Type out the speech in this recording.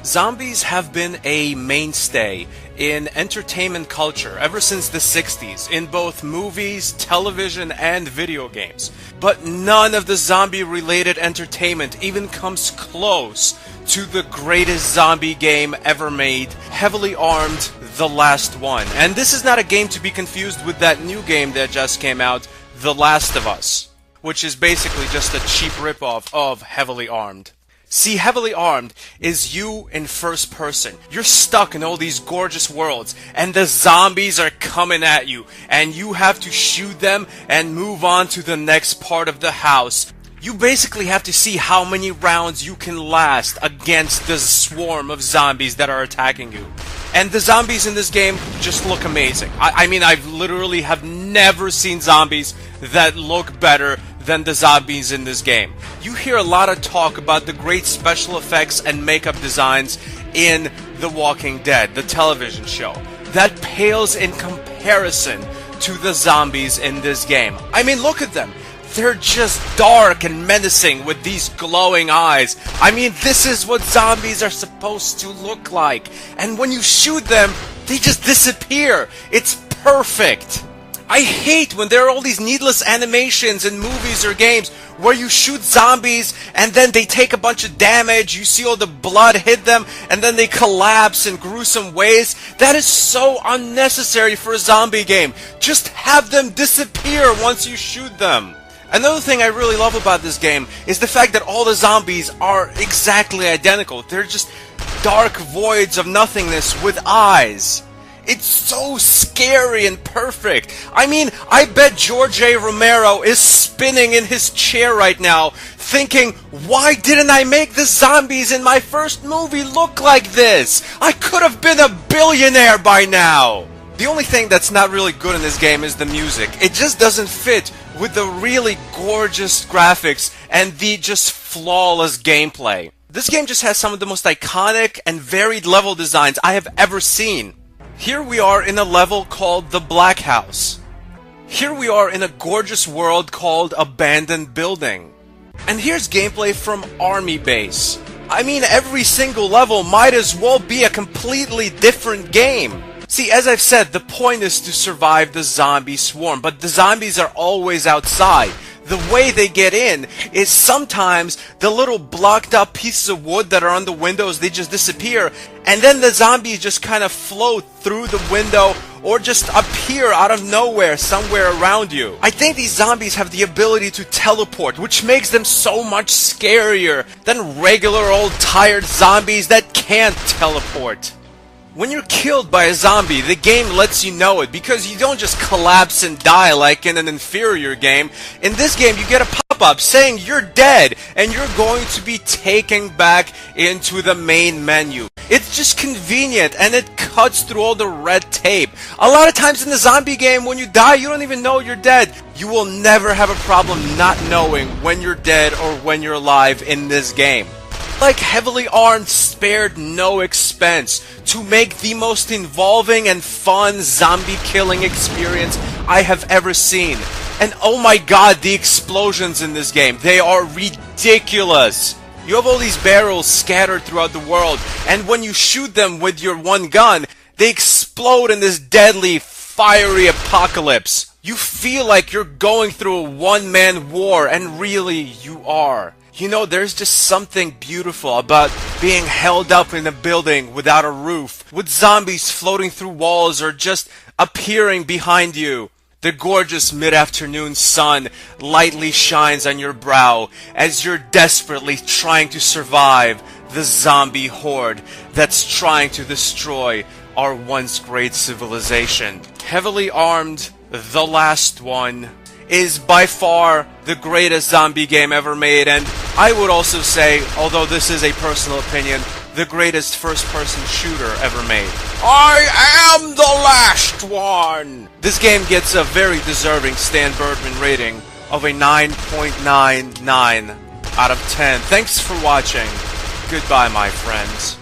Zombies have been a mainstay in entertainment culture ever since the 60s, in both movies, television, and video games. But none of the zombie-related entertainment even comes close to the greatest zombie game ever made, Heavily Armed: The Last One. And this is not a game to be confused with that new game that just came out, The Last of Us, which is basically just a cheap ripoff of Heavily Armed. See, Heavily Armed is you in first person. You're stuck in all these gorgeous worlds, and the zombies are coming at you, and you have to shoot them and move on to the next part of the house. You basically have to see how many rounds you can last against the swarm of zombies that are attacking you. And the zombies in this game just look amazing. I mean, I've literally have never seen zombies that look better than the zombies in this game. You hear a lot of talk about the great special effects and makeup designs in The Walking Dead, the television show. That pales in comparison to the zombies in this game. I mean, look at them. They're just dark and menacing with these glowing eyes. I mean, this is what zombies are supposed to look like. And when you shoot them, they just disappear. It's perfect. I hate when there are all these needless animations in movies or games where you shoot zombies and then they take a bunch of damage, you see all the blood hit them, and then they collapse in gruesome ways. That is so unnecessary for a zombie game. Just have them disappear once you shoot them. Another thing I really love about this game is the fact that all the zombies are exactly identical. They're just dark voids of nothingness with eyes. It's so scary and perfect. I mean, I bet George A. Romero is spinning in his chair right now, thinking, why didn't I make the zombies in my first movie look like this? I could have been a billionaire by now. The only thing that's not really good in this game is the music. It just doesn't fit with the really gorgeous graphics and the just flawless gameplay. This game just has some of the most iconic and varied level designs I have ever seen. Here we are in a level called the Black House. Here we are in a gorgeous world called Abandoned Building. And here's gameplay from Army Base. I mean, every single level might as well be a completely different game. See, as I've said, the point is to survive the zombie swarm, but the zombies are always outside. The way they get in is sometimes the little blocked up pieces of wood that are on the windows, they just disappear, and then the zombies just kind of float through the window or just appear out of nowhere somewhere around you. I think these zombies have the ability to teleport, which makes them so much scarier than regular old tired zombies that can't teleport. When you're killed by a zombie, the game lets you know it, because you don't just collapse and die like in an inferior game. In this game, you get a pop-up saying you're dead, and you're going to be taken back into the main menu. It's just convenient, and it cuts through all the red tape. A lot of times in the zombie game, when you die, you don't even know you're dead. You will never have a problem not knowing when you're dead or when you're alive in this game. Like Heavily Armed spared no expense to make the most involving and fun zombie killing experience I have ever seen. And oh my god, the explosions in this game, they are ridiculous. You have all these barrels scattered throughout the world, and when you shoot them with your one gun, they explode in this deadly, fiery apocalypse. You feel like you're going through a one-man war, and really, you are. You know, there's just something beautiful about being held up in a building without a roof, with zombies floating through walls or just appearing behind you. The gorgeous mid-afternoon sun lightly shines on your brow as you're desperately trying to survive the zombie horde that's trying to destroy our once great civilization. Heavily Armed: The Last One is by far the greatest zombie game ever made, and I would also say, although this is a personal opinion, the greatest first-person shooter ever made. I am the last one! This game gets a very deserving Stan Birdman rating of a 9.99 out of 10. Thanks for watching. Goodbye, my friends.